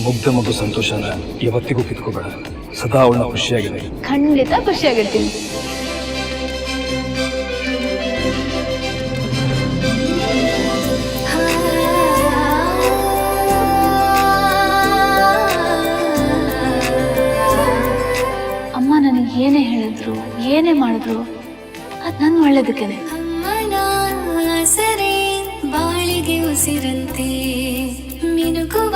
ಮುಗ್ಧ ಮಗು ಸಂತೋಷನ ಯಾವತ್ತಿಗೂ ಕಿತ್ಕೋಬೇಡ. ಸದಾ ಅವಳನ್ನ ಖುಷಿಯಾಗಿದೆ. ಖಂಡಿತ ಖುಷಿಯಾಗಿರ್ತೀನಿ. ಅಮ್ಮ ನನಗೆ ಏನೇ ಹೇಳಿದ್ರು ಏನೇ ಮಾಡಿದ್ರು ಅದು ನನ್ನ ಒಳ್ಳೇದಕ್ಕೇನೆ. ಅಮ್ಮನ ಸರಿ ಬಾಳಿಗೆ ಉಸಿರಂತೆ ಮಿನುಕುವ